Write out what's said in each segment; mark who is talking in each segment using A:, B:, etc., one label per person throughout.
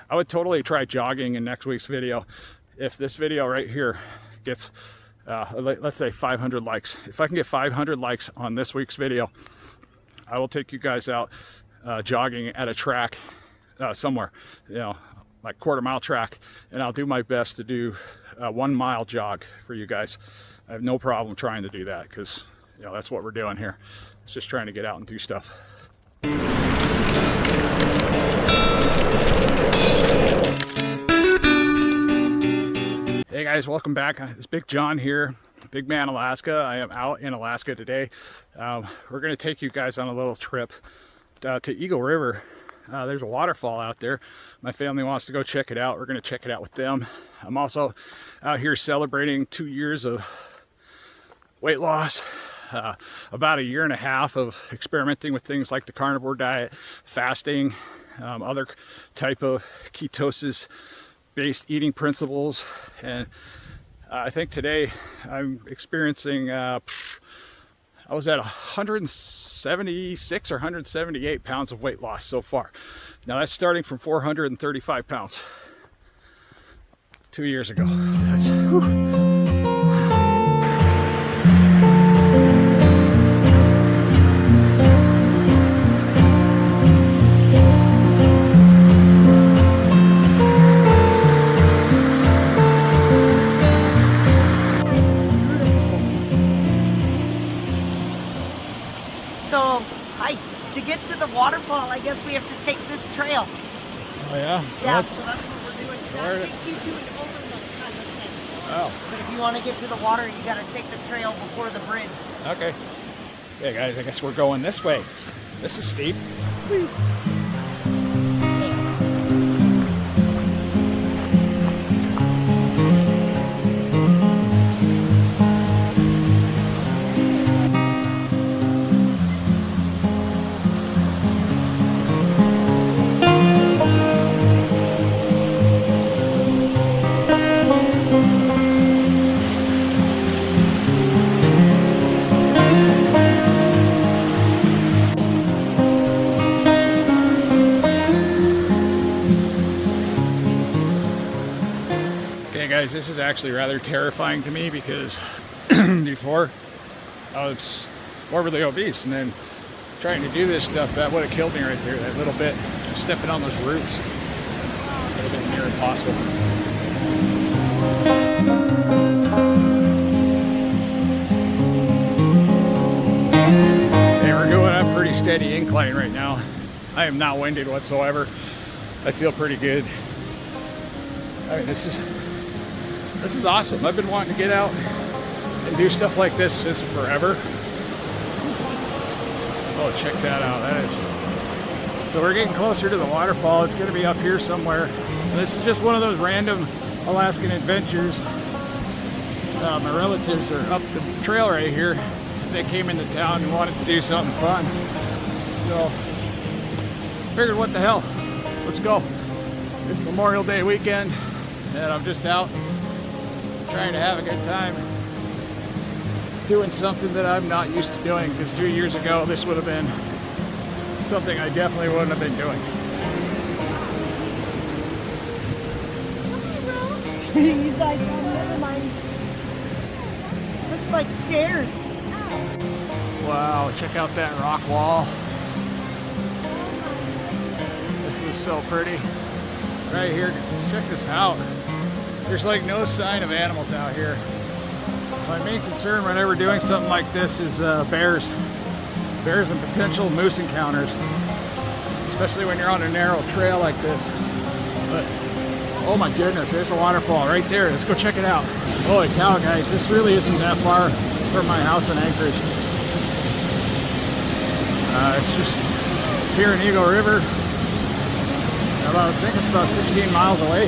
A: I would totally try jogging in next week's video. If this video right here gets, let's say 500 likes. If I can get 500 likes on this week's video, I will take you guys out jogging at a track somewhere, you know, like quarter-mile track, and I'll do my best to do a 1 mile jog for you guys. I have no problem trying to do that because, you know, that's what we're doing here. It's just trying to get out and do stuff. Hey guys, welcome back. It's Big John here, Big Man Alaska. I am out in Alaska today. We're going to take you guys on a little trip to Eagle River. There's a waterfall out there. My family wants to go check it out. We're going to check it out with them. I'm also out here celebrating 2 years of weight loss, about 1.5 years of experimenting with things like the carnivore diet, fasting, other type of ketosis based eating principles. And I think today I'm experiencing I was at 176 or 178 pounds of weight loss so far. Now that's starting from 435 pounds 2 years ago. That's whew.
B: To get to the waterfall, I guess we have to take this trail.
A: Oh yeah?
B: Yeah, so that's what we're doing. That takes you to an overlook kind of thing.
A: Oh.
B: But if you want to get to the water, you got to take the trail before the bridge.
A: Okay. Yeah guys, I guess we're going this way. This is steep. Whee. Guys, this is actually rather terrifying to me because before I was morbidly obese, and then trying to do this stuff, that would have killed me right there. That little bit, stepping on those roots, would have been near impossible. Okay, we're going up a pretty steady incline right now. I am not winded whatsoever. I feel pretty good. I mean, this is awesome. I've been wanting to get out and do stuff like this since forever. Oh, check that out. That is. So we're getting closer to the waterfall. It's going to be up here somewhere. And this is just one of those random Alaskan adventures. My relatives are up the trail right here. They came into town and wanted to do something fun. So figured, what the hell? Let's go. It's Memorial Day weekend, and I'm just out trying to have a good time doing something that I'm not used to doing, because 2 years ago this would have been something I definitely wouldn't have been doing.
B: He's like, oh, never mind. Looks like stairs.
A: Wow, check out that rock wall. This is so pretty. Right here, check this out. There's like no sign of animals out here. My main concern whenever doing something like this is bears. Bears and potential moose encounters, especially when you're on a narrow trail like this. But oh my goodness, there's a waterfall right there. Let's go check it out. Holy cow, guys, this really isn't that far from my house in Anchorage. It's here in Eagle River. I think it's about 16 miles away.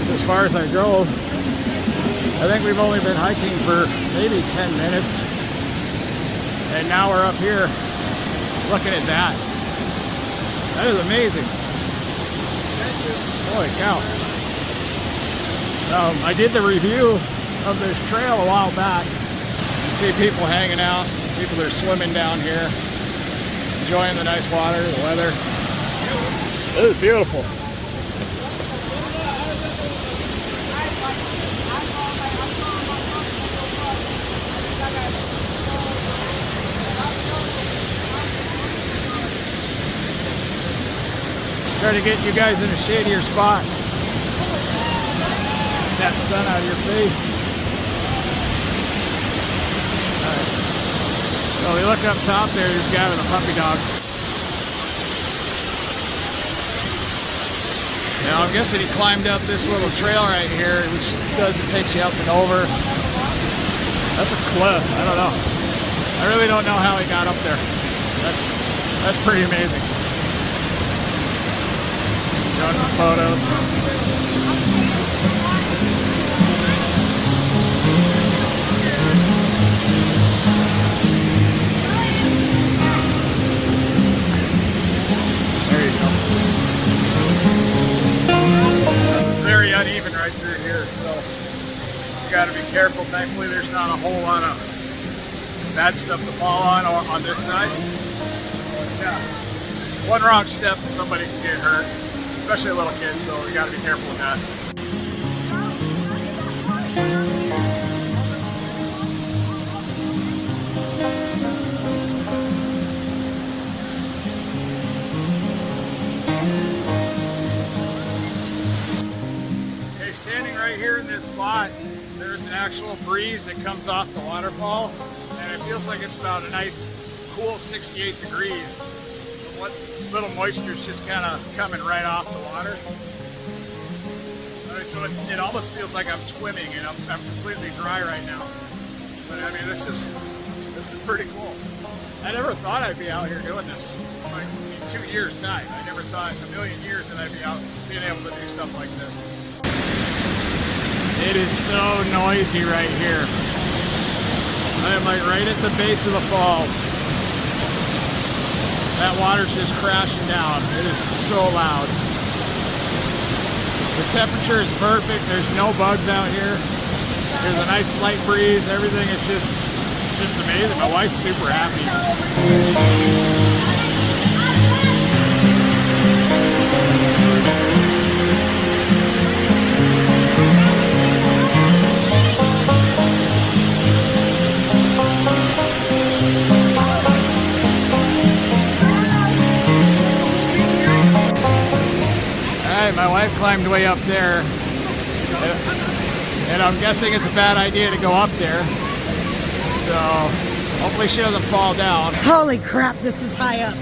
A: As far as I drove, I think we've only been hiking for maybe 10 minutes, and now we're up here looking at that. That is amazing. Holy cow. I did the review of this trail a while back. You see people hanging out, people are swimming down here, enjoying the nice water, the weather. It is beautiful. Try to get you guys in a shadier spot. Get that sun out of your face. Alright. So we look up top there, there's a guy with a puppy dog. Now I'm guessing he climbed up this little trail right here, which takes you up and over. That's a cliff. I don't know. I really don't know how he got up there. That's pretty amazing. Showing some photos. There you go. It's very uneven right through here, so you got to be careful. Thankfully, there's not a whole lot of bad stuff to fall on this side. Yeah, one wrong step and somebody can get hurt. Especially a little kid, so we gotta be careful with that. Okay, standing right here in this spot, there's an actual breeze that comes off the waterfall, and it feels like it's about a nice, cool 68 degrees. What little moisture is just kind of coming right off the water. So it almost feels like I'm swimming, and I'm completely dry right now. But I mean, this is pretty cool. I never thought I'd be out here doing this. Like in 2 years' time, I never thought in a million years that I'd be out being able to do stuff like this. It is so noisy right here. I am like right at the base of the falls. That water's just crashing down. It is so loud. The temperature is perfect. There's no bugs out here. There's a nice slight breeze. Everything is just amazing. My wife's super happy. My wife climbed way up there, and I'm guessing it's a bad idea to go up there, so hopefully she doesn't fall down.
B: Holy crap, this is high up.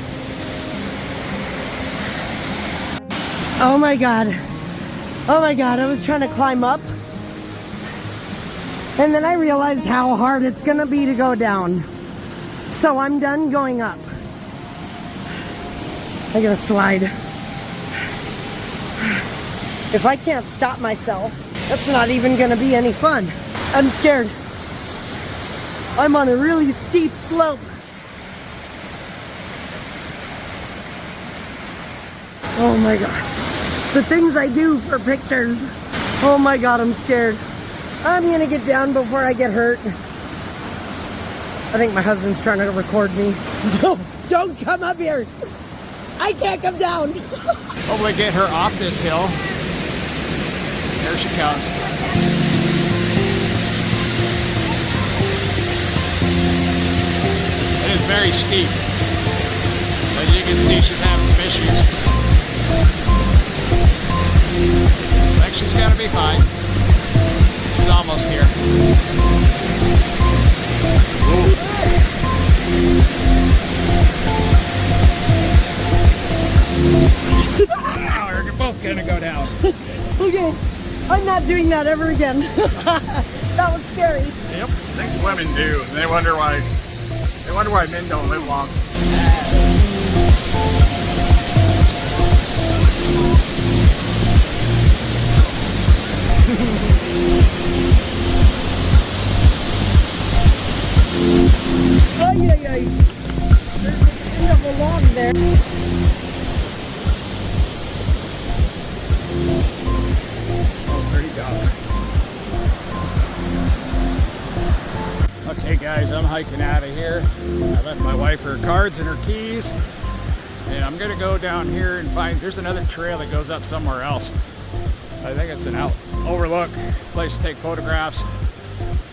B: Oh my god. Oh my god, I was trying to climb up, and then I realized how hard it's gonna be to go down. So I'm done going up. I gotta slide. If I can't stop myself, that's not even gonna be any fun. I'm scared. I'm on a really steep slope. Oh my gosh. The things I do for pictures. Oh my god, I'm scared. I'm gonna get down before I get hurt. I think my husband's trying to record me. Don't come up here. I can't come down.
A: Hopefully get her off this hill. There she comes. It is very steep. As you can see, she's having some issues. I think she's gonna be fine. She's almost here. We're both gonna go down.
B: Okay, I'm not doing that ever again. That was scary.
A: Yep. Things women do. They wonder why men don't live long.
B: Ay, ay, ay. There's the end of a log there.
A: Okay guys, I'm hiking out of here. I left my wife her cards and her keys, and I'm gonna go down here and find, there's another trail that goes up somewhere else. I think it's an overlook place to take photographs.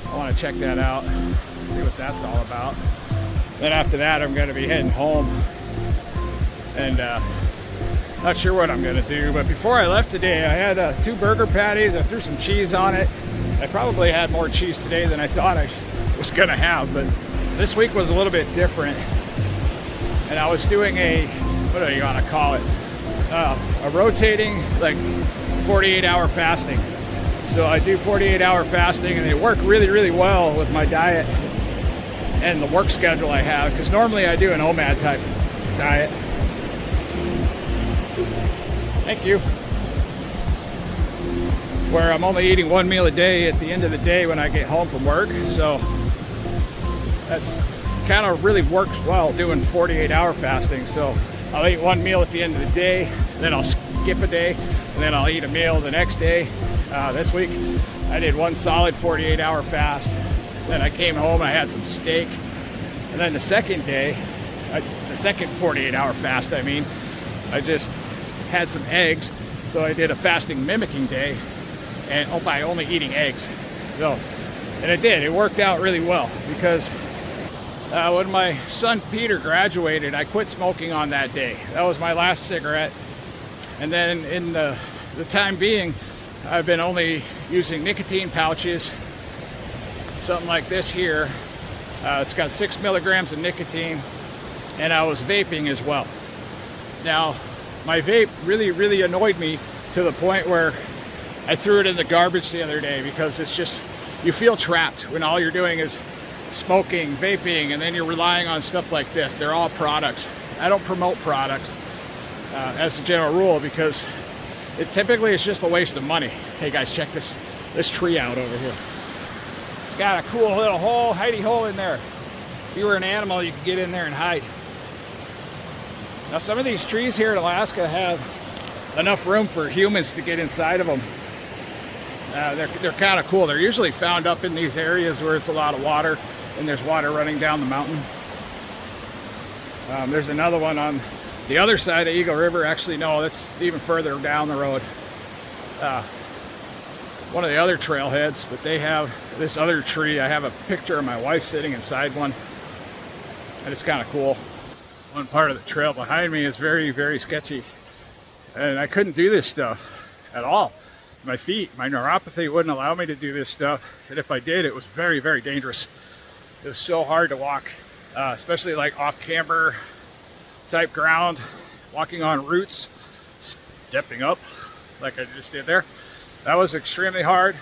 A: I want to check that out. See what that's all about. Then after that, I'm going to be heading home, and not sure what I'm going to do. But before I left today, I had 2 burger patties. I threw some cheese on it. I probably had more cheese today than I thought I was going to have, but this week was a little bit different. And I was doing a, what do you want to call it? A rotating, like 48-hour fasting. So I do 48-hour fasting, and they work really, really well with my diet and the work schedule I have, because normally I do an OMAD type diet. Thank you. Where I'm only eating 1 meal a day at the end of the day when I get home from work. So that's kind of really works well doing 48-hour fasting. So I'll eat 1 meal at the end of the day, then I'll skip a day, and then I'll eat a meal the next day. This week I did 1 solid 48-hour fast. Then I came home, I had some steak, and then the second day, the second 48-hour fast, I just had some eggs. So I did a fasting mimicking day, and by only eating eggs. So, and it worked out really well, because when my son Peter graduated, I quit smoking on that day. That was my last cigarette. And then in the time being, I've been only using nicotine pouches, something like this here. It's got 6 milligrams of nicotine, and I was vaping as well. Now, my vape really, really annoyed me to the point where I threw it in the garbage the other day, because it's just, you feel trapped when all you're doing is smoking, vaping, and then you're relying on stuff like this. They're all products. I don't promote products as a general rule, because it typically is just a waste of money. Hey guys, check this tree out over here. It's got a cool little hole, hidey hole in there. If you were an animal, you could get in there and hide. Now, some of these trees here in Alaska have enough room for humans to get inside of them. They're kind of cool. They're usually found up in these areas where it's a lot of water and there's water running down the mountain. There's another one on the other side of Eagle River. Actually, no, that's even further down the road. One of the other trailheads, but they have this other tree. I have a picture of my wife sitting inside one, and it's kind of cool. One part of the trail behind me is very, very sketchy, and I couldn't do this stuff at all. My feet, my neuropathy wouldn't allow me to do this stuff, and if I did, it was very, very dangerous. It was so hard to walk, especially like off-camber type ground, walking on roots, stepping up like I just did there. That was extremely hard,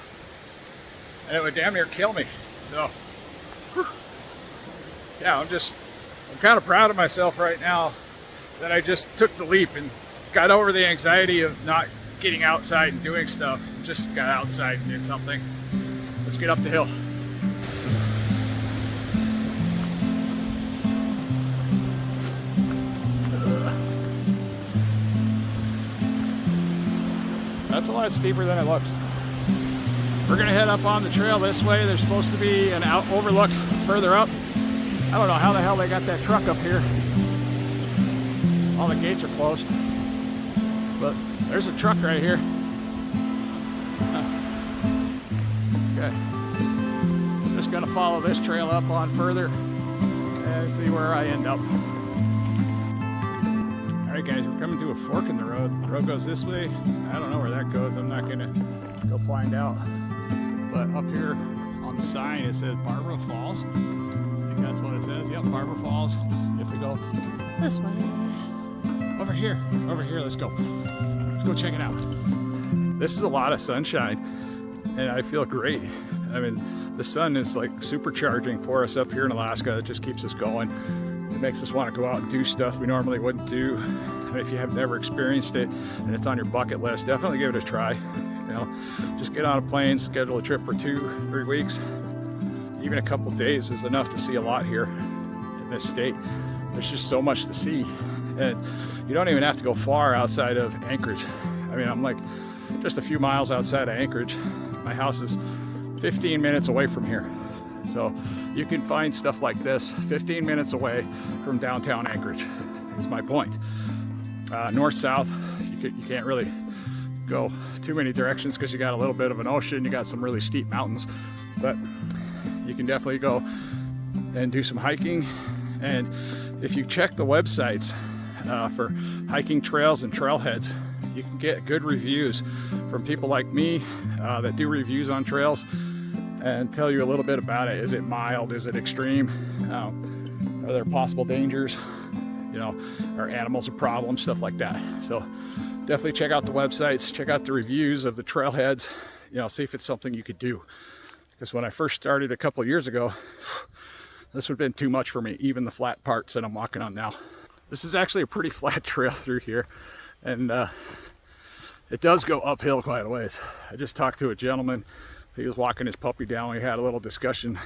A: and it would damn near kill me. So, whew. Yeah, I'm kind of proud of myself right now that I just took the leap and got over the anxiety of not getting outside and doing stuff. Just got outside and did something. Let's get up the hill. That's a lot steeper than it looks. We're gonna head up on the trail this way. There's supposed to be an overlook further up. I don't know how the hell they got that truck up here. All the gates are closed. But there's a truck right here. Okay. I'm just gonna follow this trail up on further and see where I end up. Alright guys, we're coming to a fork in the road. The road goes this way. I don't know where that goes. I'm not gonna go find out. But up here on the sign it says Barber Falls. I think that's what it says. Yep, Barber Falls. If we go this way. Over here, let's go. Let's go check it out. This is a lot of sunshine and I feel great. I mean, the sun is like supercharging for us up here in Alaska. It just keeps us going. It makes us want to go out and do stuff we normally wouldn't do. And if you have never experienced it and it's on your bucket list, definitely give it a try. You know, just get on a plane, schedule a trip for 2-3 weeks. Even a couple days is enough to see a lot here in this state. There's just so much to see. And you don't even have to go far outside of Anchorage. I mean, I'm like just a few miles outside of Anchorage. My house is 15 minutes away from here. So you can find stuff like this 15 minutes away from downtown Anchorage, is my point. North-south, you can't really go too many directions because you got a little bit of an ocean, you got some really steep mountains, but you can definitely go and do some hiking. And if you check the websites for hiking trails and trailheads, you can get good reviews from people like me that do reviews on trails and tell you a little bit about it. Is it mild? Is it extreme? Are there possible dangers? You know, are animals a problem? Stuff like that. So definitely check out the websites, check out the reviews of the trailheads, you know, see if it's something you could do. Because when I first started a couple years ago, this would have been too much for me, even the flat parts that I'm walking on now. This is actually a pretty flat trail through here, and it does go uphill quite a ways. I just talked to a gentleman. He was walking his puppy down. We had a little discussion,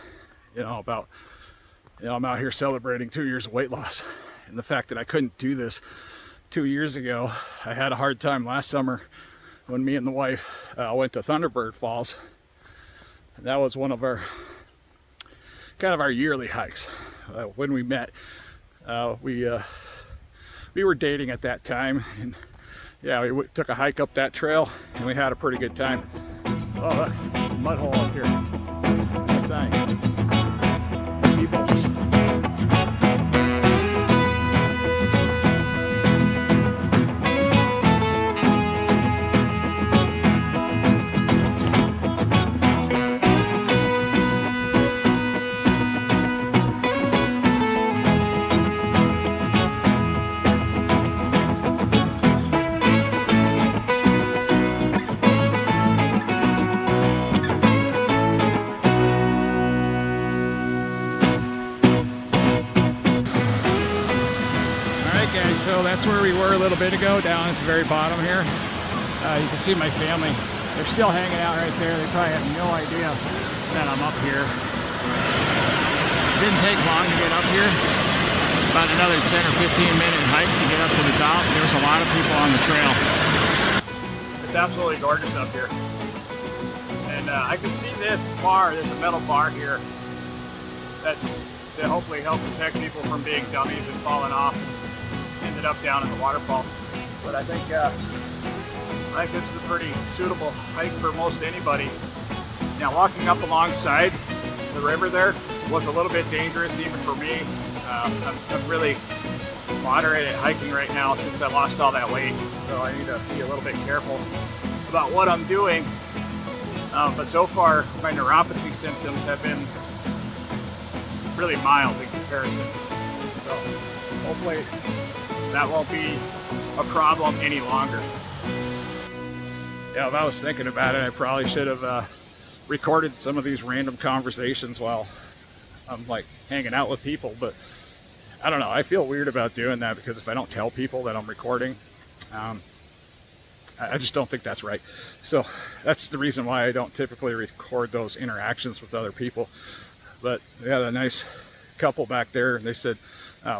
A: you know, about, you know, I'm out here celebrating 2 years of weight loss, and the fact that I couldn't do this 2 years ago. I had a hard time last summer when me and the wife went to Thunderbird Falls. And that was one of our kind of our yearly hikes. When we met, we were dating at that time, and yeah, we took a hike up that trail and we had a pretty good time. Oh, look, mud hole up here. That's nice. People. So that's where we were a little bit ago, down at the very bottom here. You can see my family. They're still hanging out right there. They probably have no idea that I'm up here. It didn't take long to get up here. About another 10 or 15-minute hike to get up to the top. There's a lot of people on the trail. It's absolutely gorgeous up here. And I can see this bar. There's a metal bar here that's to hopefully help protect people from being dummies and falling off. Ended up down in the waterfall, but I think this is a pretty suitable hike for most anybody. Now, walking up alongside the river there was a little bit dangerous even for me. I'm really moderate at hiking right now since I lost all that weight, so I need to be a little bit careful about what I'm doing. But so far, my neuropathy symptoms have been really mild in comparison. So hopefully that won't be a problem any longer. Yeah, if I was thinking about it, I probably should have recorded some of these random conversations while I'm like hanging out with people, but I don't know, I feel weird about doing that because if I don't tell people that I'm recording, I just don't think that's right. So that's the reason why I don't typically record those interactions with other people. But yeah, the nice couple back there, they said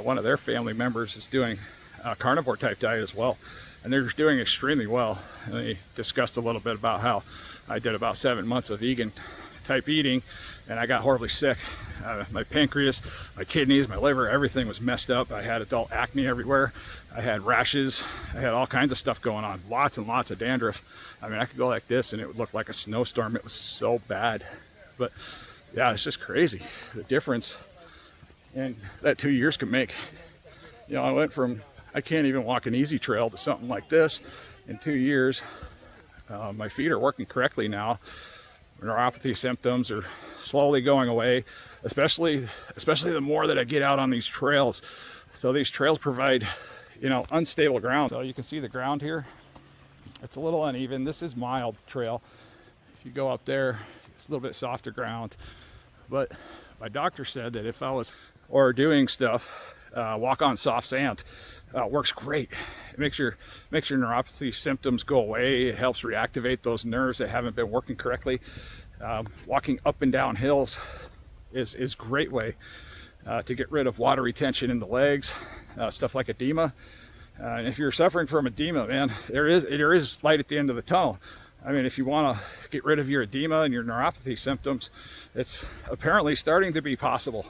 A: one of their family members is doing a carnivore type diet as well, and they're doing extremely well. And they discussed a little bit about how I did about 7 months of vegan type eating and I got horribly sick. My pancreas, my kidneys, my liver, everything was messed up. I had adult acne everywhere. I had rashes. I had all kinds of stuff going on. Lots and lots of dandruff. I mean, I could go like this and it would look like a snowstorm. It was so bad. But yeah, it's just crazy the difference and that 2 years can make. You know, I went from I can't even walk an easy trail to something like this in 2 years. My feet are working correctly now. Neuropathy symptoms are slowly going away, especially the more that I get out on these trails. So these trails provide, you know, unstable ground. So you can see the ground here. It's a little uneven. This is mild trail. If you go up there, it's a little bit softer ground. But my doctor said that if I was doing stuff, walk on soft sand. Works great. It makes your neuropathy symptoms go away. It helps reactivate those nerves that haven't been working correctly. Walking up and down hills is a great way to get rid of water retention in the legs, stuff like edema. And if you're suffering from edema, man, there is light at the end of the tunnel. I mean, if you want to get rid of your edema and your neuropathy symptoms, it's apparently starting to be possible.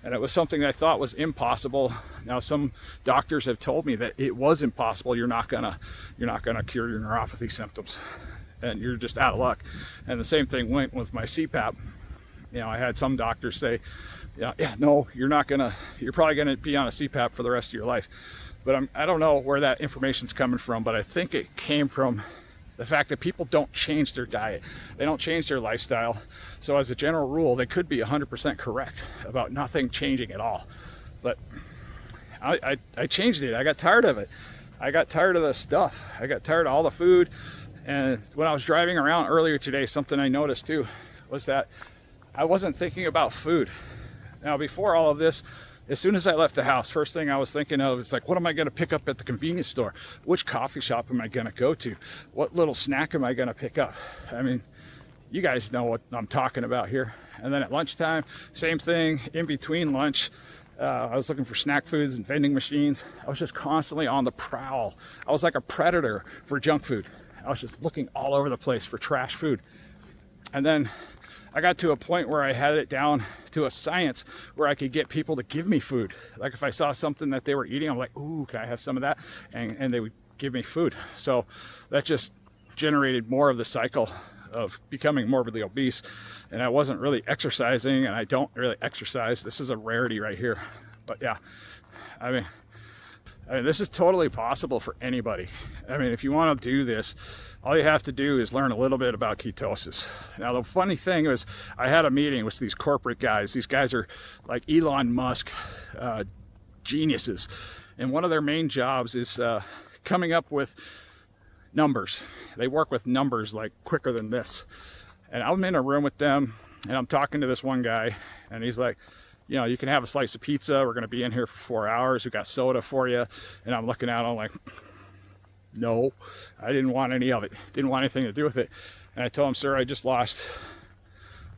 A: And it was something I thought was impossible. Now some doctors have told me that it was impossible. You're not gonna cure your neuropathy symptoms, and you're just out of luck. And the same thing went with my CPAP. You know, I had some doctors say, Yeah, no, you're probably gonna be on a CPAP for the rest of your life. But I don't know where that information's coming from, but I think it came from the fact that people don't change their diet. They don't change their lifestyle. So as a general rule, they could be 100% correct about nothing changing at all. But I changed it. I got tired of it. I got tired of the stuff. I got tired of all the food. And when I was driving around earlier today, something I noticed too was that I wasn't thinking about food. Now, before all of this, as soon as I left the house, first thing I was thinking of is like, what am I going to pick up at the convenience store? Which coffee shop am I going to go to? What little snack am I going to pick up? I mean, you guys know what I'm talking about here. And then at lunchtime, same thing. In between lunch, I was looking for snack foods and vending machines. I was just constantly on the prowl. I was like a predator for junk food. I was just looking all over the place for trash food. And then I got to a point where I had it down to a science where I could get people to give me food. Like if I saw something that they were eating, I'm like, ooh, can I have some of that? And they would give me food. So that just generated more of the cycle of becoming morbidly obese. And I wasn't really exercising, and I don't really exercise. This is a rarity right here. But yeah, I mean, this is totally possible for anybody. I mean, if you want to do this, all you have to do is learn a little bit about ketosis. Now, the funny thing is, I had a meeting with these corporate guys. These guys are like Elon Musk geniuses. And one of their main jobs is coming up with numbers. They work with numbers like quicker than this. And I'm in a room with them, and I'm talking to this one guy, and he's like, you know, you can have a slice of pizza. We're going to be in here for 4 hours. We got soda for you. And I'm looking at him like, no, I didn't want any of it. Didn't want anything to do with it. And I told him, sir, I just lost,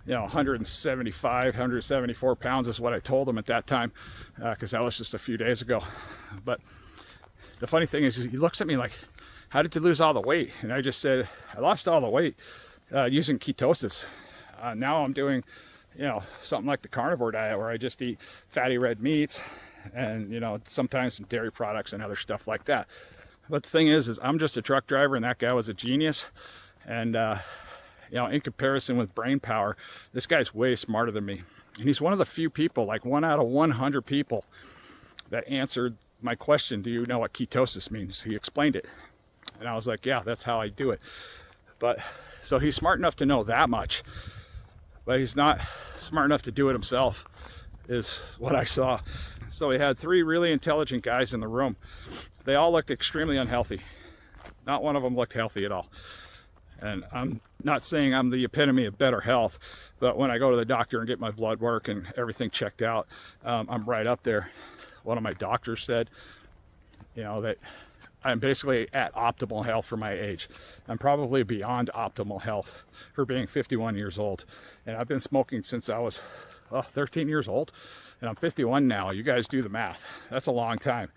A: 174 pounds is what I told him at that time, because that was just a few days ago. But the funny thing is he looks at me like, how did you lose all the weight? And I just said, I lost all the weight using ketosis. Now I'm doing, something like the carnivore diet, where I just eat fatty red meats and, sometimes some dairy products and other stuff like that. But the thing is I'm just a truck driver, and that guy was a genius. And, in comparison with brain power, this guy's way smarter than me. And he's one of the few people, like 1 out of 100 people, that answered my question, do you know what ketosis means? He explained it. And I was like, yeah, that's how I do it. But so he's smart enough to know that much, but he's not smart enough to do it himself, is what I saw. So we had 3 really intelligent guys in the room. They all looked extremely unhealthy. Not one of them looked healthy at all. And I'm not saying I'm the epitome of better health, but when I go to the doctor and get my blood work and everything checked out, I'm right up there. One of my doctors said, that I'm basically at optimal health for my age. I'm probably beyond optimal health for being 51 years old. And I've been smoking since I was 13 years old, and I'm 51 now. You guys do the math. That's a long time.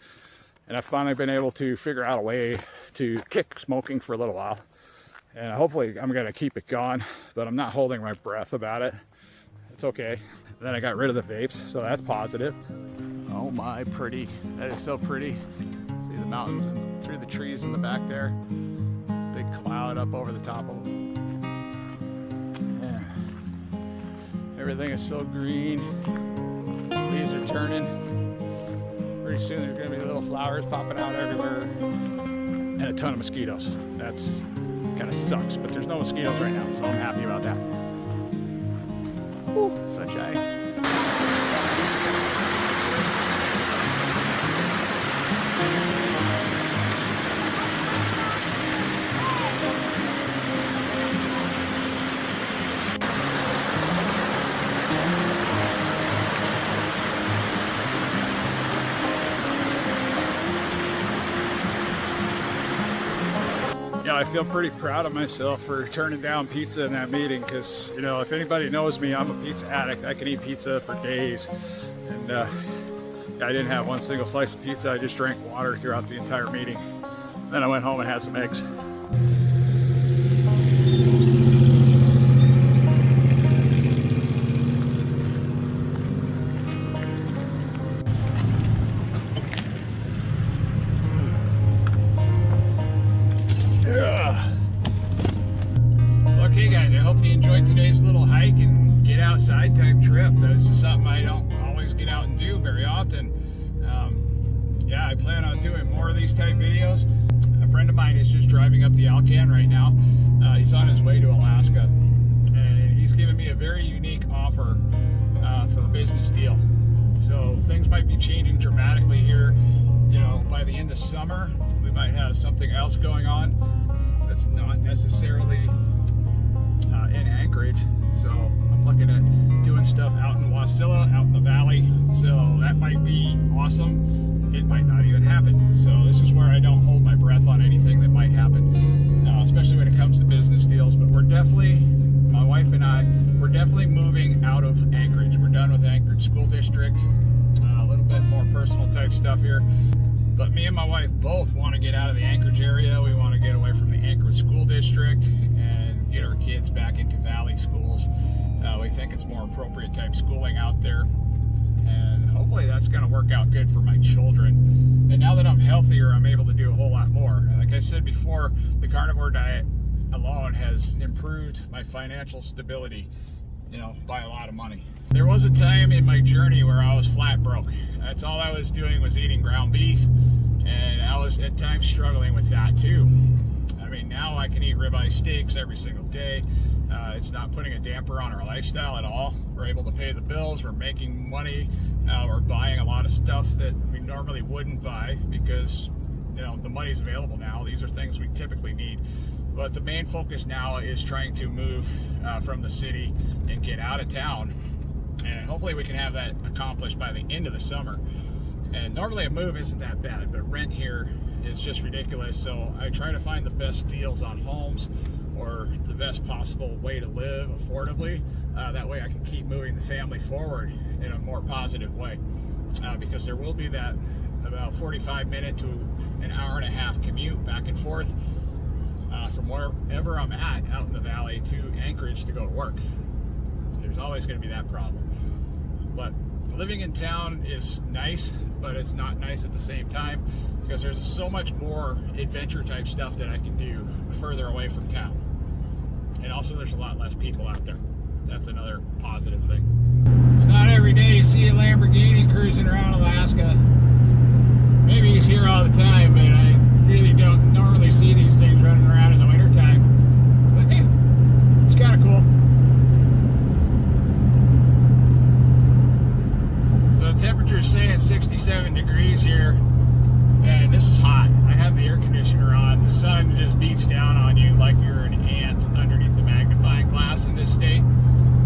A: And I've finally been able to figure out a way to kick smoking for a little while. And hopefully I'm gonna keep it going, but I'm not holding my breath about it. It's okay. And then I got rid of the vapes, so that's positive. Oh my, pretty. That is so pretty. See the mountains through the trees in the back there. Big cloud up over the top of them. Yeah. Everything is so green. Leaves are turning. Pretty soon there's gonna be little flowers popping out everywhere. And a ton of mosquitoes. That's kind of sucks, but there's no mosquitoes right now, so I'm happy about that. Woo, sunshine. Yeah, I feel pretty proud of myself for turning down pizza in that meeting, because, if anybody knows me, I'm a pizza addict. I can eat pizza for days. And I didn't have one single slice of pizza. I just drank water throughout the entire meeting. Then I went home and had some eggs. Okay guys, I hope you enjoyed today's little hike and get get outside type trip. This is something I don't always get out and do very often. Yeah, I plan on doing more of these type videos. A friend of mine is just driving up the Alcan right now. He's on his way to Alaska, and he's given me a very unique offer for a business deal. So things might be changing dramatically here. You know, by the end of summer, we might have something else going on that's not necessarily in Anchorage. So I'm looking at doing stuff out in Wasilla, out in the valley. So that might be awesome. It might not even happen. So this is where I don't hold my breath on anything that might happen, especially when it comes to business deals. But we're definitely, my wife and I, we're definitely moving out of Anchorage. We're done with Anchorage School District. A little bit more personal type stuff here. But me and my wife both want to get out of the Anchorage area. We want to get away from the Anchorage School District and get our kids back into valley schools. We think it's more appropriate type schooling out there. And hopefully that's going to work out good for my children. And now that I'm healthier, I'm able to do a whole lot more. Like I said before, the carnivore diet alone has improved my financial stability, you know, by a lot of money. There was a time in my journey where I was flat broke. That's all I was doing was eating ground beef, and I was at times struggling with that too. I mean, now I can eat ribeye steaks every single day. It's not putting a damper on our lifestyle at all. We're able to pay the bills, we're making money, we're buying a lot of stuff that we normally wouldn't buy because, you know, the money's available now. These are things we typically need. But the main focus now is trying to move from the city and get out of town. And hopefully we can have that accomplished by the end of the summer. And normally a move isn't that bad, but rent here is just ridiculous. So I try to find the best deals on homes or the best possible way to live affordably. That way I can keep moving the family forward in a more positive way. Because there will be that about 45-minute to an hour and a half commute back and forth from wherever I'm at out in the valley to Anchorage to go to work. There's always going to be that problem. But living in town is nice, but it's not nice at the same time because there's so much more adventure type stuff that I can do further away from town. And also there's a lot less people out there. That's another positive thing. It's not every day you see a Lamborghini cruising around Alaska. Maybe he's here all the time, but I really don't normally see these things running around in the wintertime. But yeah, it's kind of cool. The temperature's saying 67 degrees here, and this is hot. I have the air conditioner on. The sun just beats down on you like you're an ant underneath the magnifying glass in this state.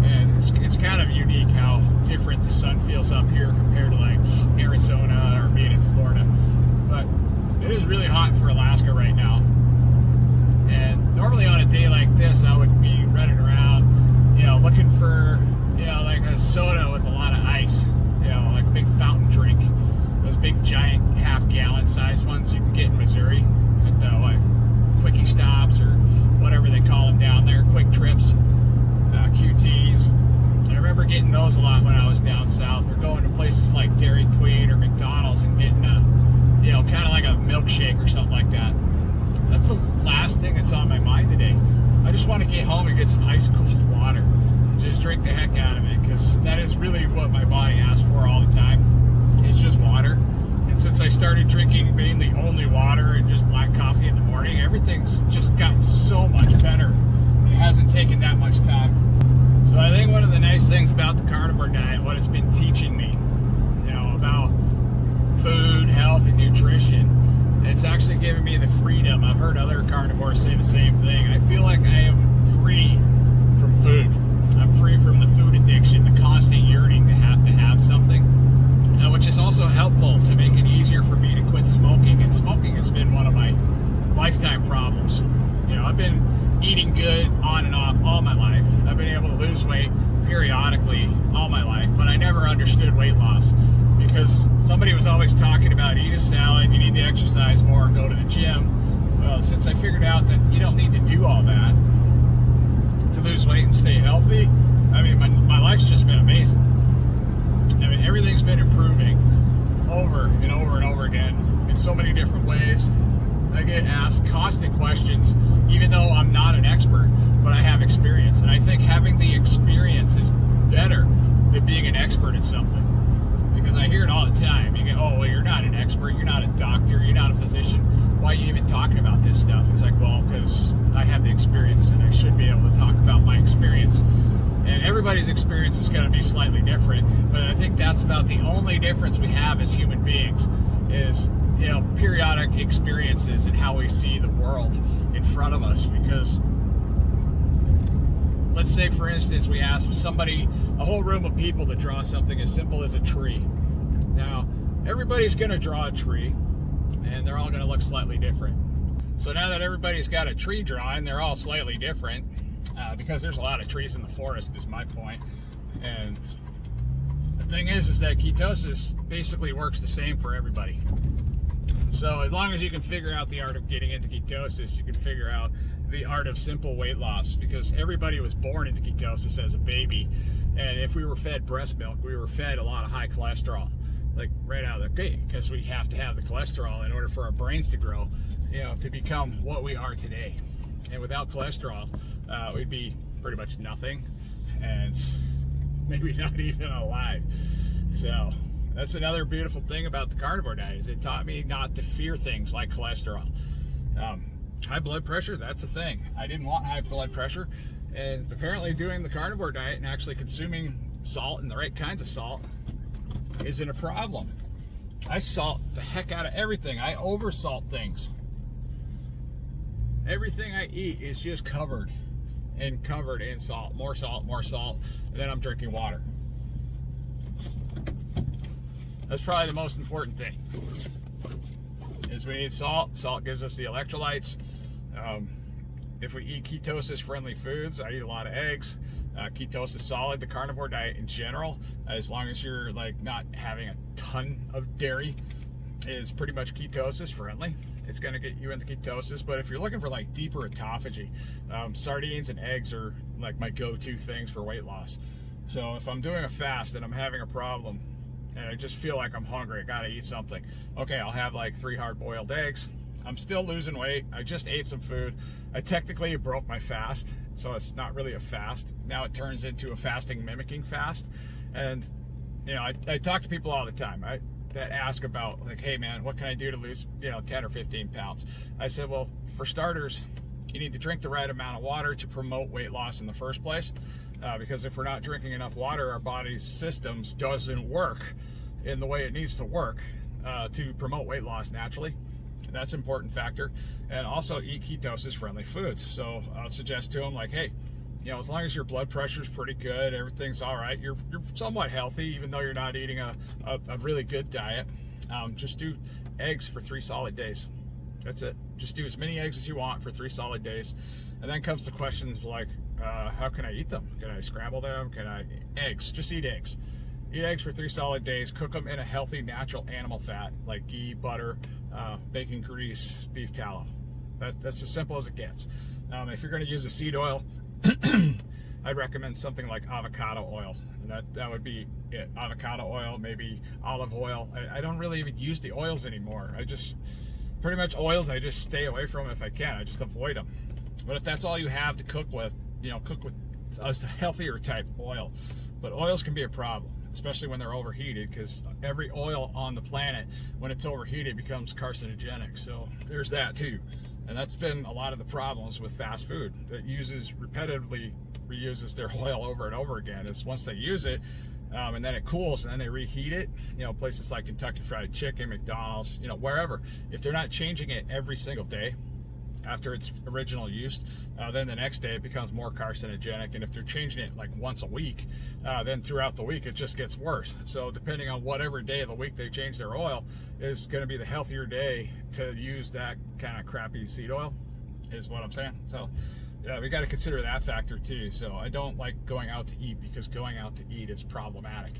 A: And it's kind of unique how different the sun feels up here compared to like Arizona or being in Florida. But it is really hot for Alaska right now. And normally on a day like this, I would be running around, you know, looking for, you know, like a soda with a lot of ice, you know, like a big fountain drink. Those big giant half-gallon size ones you can get in Missouri at the quickie stops or whatever they call them down there, quick trips, QTs. I remember getting those a lot when I was down south, or going to places like Dairy Queen or McDonald's and getting a, you know, kind of like a milkshake or something like that. That's the last thing that's on my mind today. I just want to get home and get some ice cold water and just drink the heck out of it, because that is really what my body asks for all the time. It's just water. And since I started drinking mainly only water and just black coffee in the morning, everything's just gotten so much better. It hasn't taken that much time. So I think one of the nice things about the carnivore diet, what it's been teaching me, you know, about food, health, and nutrition, it's actually given me the freedom. I've heard other carnivores say the same thing. I feel like I am free from food. I'm free from the food addiction, the constant yearning to have something, which is also helpful to make it easier for me to quit smoking. And smoking has been one of my lifetime problems. You know, I've been eating good on and off all my life. I've been able to lose weight periodically all my life, but I never understood weight loss, because somebody was always talking about eat a salad, you need to exercise more, go to the gym. Well, since I figured out that you don't need to do all that to lose weight and stay healthy, I mean, my life's just been amazing. I mean, everything's been improving over and over and over again in so many different ways. I get asked constant questions, even though I'm not an expert, but I have experience. And I think having the experience is expert at something. Because I hear it all the time. You go, oh, well, you're not an expert, you're not a doctor, you're not a physician. Why are you even talking about this stuff? It's like, well, because I have the experience and I should be able to talk about my experience. And everybody's experience is going to be slightly different. But I think that's about the only difference we have as human beings is, you know, periodic experiences and how we see the world in front of us. Because let's say, for instance, we ask somebody, a whole room of people, to draw something as simple as a tree. Now, everybody's going to draw a tree, and they're all going to look slightly different. So now that everybody's got a tree drawing, they're all slightly different, because there's a lot of trees in the forest, is my point. And the thing is that ketosis basically works the same for everybody. So as long as you can figure out the art of getting into ketosis, you can figure out the art of simple weight loss, because everybody was born into ketosis as a baby. And if we were fed breast milk, we were fed a lot of high cholesterol, like right out of the gate, because we have to have the cholesterol in order for our brains to grow, you know, to become what we are today. And without cholesterol, we'd be pretty much nothing, and maybe not even alive. So that's another beautiful thing about the carnivore diet, is it taught me not to fear things like cholesterol. High blood pressure, that's a thing. I didn't want high blood pressure, and apparently doing the carnivore diet and actually consuming salt and the right kinds of salt isn't a problem. I salt the heck out of everything. I oversalt things. Everything I eat is just covered in salt. More salt, and then I'm drinking water. That's probably the most important thing, is we need salt. Salt gives us the electrolytes. If we eat ketosis friendly foods, I eat a lot of eggs. Ketosis solid, the carnivore diet in general, as long as you're like not having a ton of dairy, is pretty much ketosis friendly. It's going to get you into ketosis. But if you're looking for like deeper autophagy, sardines and eggs are like my go-to things for weight loss. So if I'm doing a fast and I'm having a problem and I just feel like I'm hungry, I gotta eat something, okay, I'll have like 3 hard-boiled eggs. I'm still losing weight. I just ate some food. I technically broke my fast, so it's not really a fast. Now it turns into a fasting mimicking fast. And you know, I talk to people all the time, right, that ask about like, hey man, what can I do to lose, you know, 10 or 15 pounds? I said, well, for starters, you need to drink the right amount of water to promote weight loss in the first place. Because if we're not drinking enough water, our body's systems doesn't work in the way it needs to work to promote weight loss naturally. That's an important factor. And also eat ketosis friendly foods. So I'll suggest to them like, hey, you know, as long as your blood pressure is pretty good, everything's all right, you're somewhat healthy, even though you're not eating a really good diet, just do eggs for 3 solid days. That's it. Just do as many eggs as you want for 3 solid days. And then comes the questions like, how can I eat them? Can I scramble them? Can I? Eggs. Just eat eggs. Eat eggs for 3 solid days. Cook them in a healthy, natural animal fat like ghee, butter, bacon grease, beef tallow. That's as simple as it gets. If you're going to use a seed oil, I'd recommend something like avocado oil. And that would be it. Avocado oil, maybe olive oil. I don't really even use the oils anymore. Pretty much oils I just stay away from if I can. I just avoid them. But if that's all you have to cook with, you know, cook with a healthier type oil. But oils can be a problem, especially when they're overheated, because every oil on the planet, when it's overheated, becomes carcinogenic. So there's that too. And that's been a lot of the problems with fast food that repetitively reuses their oil over and over again. Is once they use it, and then it cools, and then they reheat it. You know, places like Kentucky Fried Chicken, McDonald's, you know, wherever. If they're not changing it every single day after its original use, then the next day it becomes more carcinogenic. And if they're changing it like once a week, then throughout the week it just gets worse. So depending on whatever day of the week they change their oil is going to be the healthier day to use that kind of crappy seed oil, is what I'm saying. So yeah, we got to consider that factor too. So I don't like going out to eat, because going out to eat is problematic.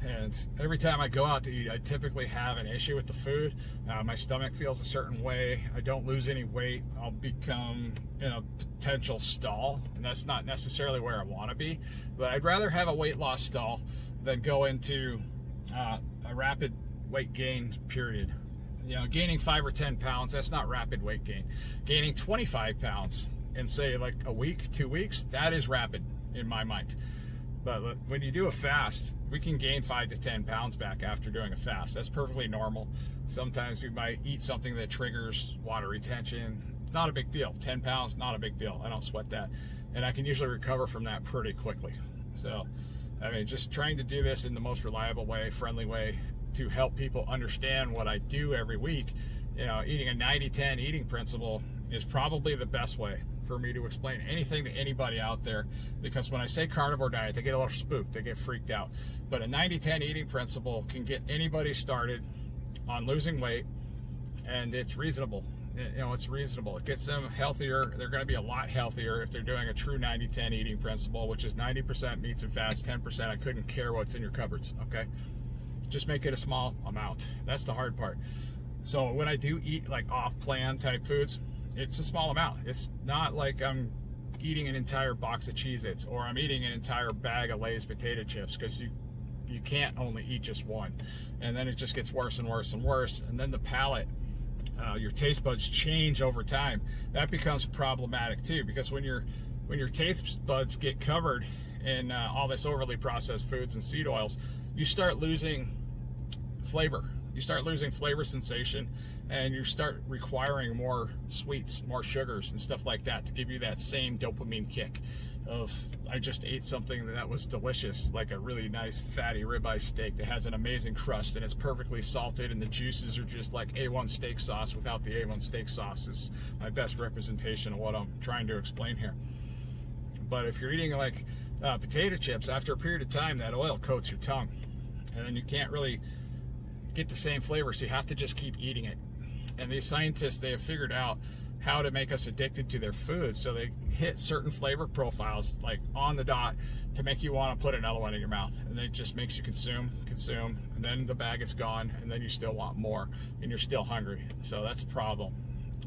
A: And every time I go out to eat, I typically have an issue with the food. My stomach feels a certain way. I don't lose any weight. I'll become in a potential stall, and that's not necessarily where I want to be. But I'd rather have a weight loss stall than go into a rapid weight gain period. You know, gaining 5 or 10 pounds, that's not rapid weight gain. Gaining 25 pounds in say like a week, 2 weeks, that is rapid in my mind. But when you do a fast, we can gain 5 to 10 pounds back after doing a fast. That's perfectly normal. Sometimes we might eat something that triggers water retention. Not a big deal. 10 pounds, not a big deal. I don't sweat that. And I can usually recover from that pretty quickly. So, I mean, just trying to do this in the most reliable way, friendly way, to help people understand what I do every week. You know, eating a 90-10 eating principle is probably the best way for me to explain anything to anybody out there, because when I say carnivore diet, they get a little spooked, they get freaked out. But a 90-10 eating principle can get anybody started on losing weight, and it's reasonable. You know, it's reasonable. It gets them healthier. They're going to be a lot healthier if they're doing a true 90-10 eating principle, which is 90% meats and fats, 10% I couldn't care what's in your cupboards, okay? Just make it a small amount. That's the hard part. So when I do eat like off-plan type foods, it's a small amount. It's not like I'm eating an entire box of Cheez-Its or I'm eating an entire bag of Lay's potato chips, because you can't only eat just one. And then it just gets worse and worse and worse. And then the palate, your taste buds change over time. That becomes problematic too, because when your taste buds get covered in all this overly processed foods and seed oils, you start losing flavor. You start losing flavor sensation, and you start requiring more sweets, more sugars and stuff like that to give you that same dopamine kick of, I just ate something that was delicious, like a really nice fatty ribeye steak that has an amazing crust and it's perfectly salted and the juices are just like A1 steak sauce without the A1 steak sauce, is my best representation of what I'm trying to explain here. But if you're eating like potato chips, after a period of time that oil coats your tongue and then you can't really get the same flavor, so you have to just keep eating it. And these scientists, they have figured out how to make us addicted to their food, so they hit certain flavor profiles like on the dot to make you want to put another one in your mouth, and then it just makes you consume, and then the bag is gone, and then you still want more and you're still hungry. So that's a problem.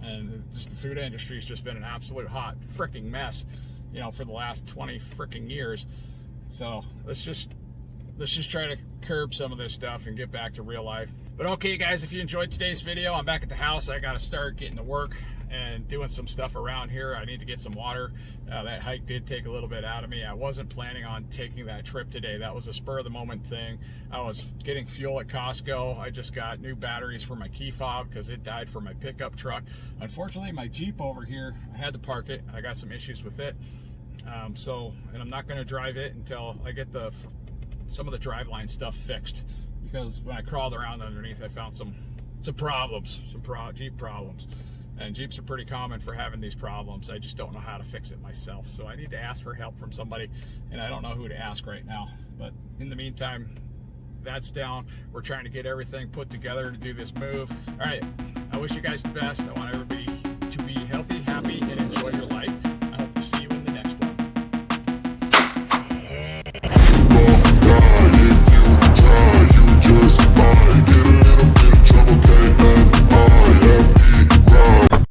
A: And just the food industry has just been an absolute hot freaking mess, you know, for the last 20 freaking years. So let's just try to curb some of this stuff and get back to real life. But okay guys, if you enjoyed today's video, I'm back at the house. I got to start getting to work and doing some stuff around here. I need to get some water. That hike did take a little bit out of me. I wasn't planning on taking that trip today. That was a spur of the moment thing. I was getting fuel at Costco. I just got new batteries for my key fob because it died for my pickup truck. Unfortunately, my Jeep over here, I had to park it. I got some issues with it. And I'm not going to drive it until I get some of the driveline stuff fixed, because when I crawled around underneath, I found some problems, Jeep problems. And Jeeps are pretty common for having these problems. I just don't know how to fix it myself. So I need to ask for help from somebody, and I don't know who to ask right now. But in the meantime, that's down. We're trying to get everything put together to do this move. All right, I wish you guys the best. I want everybody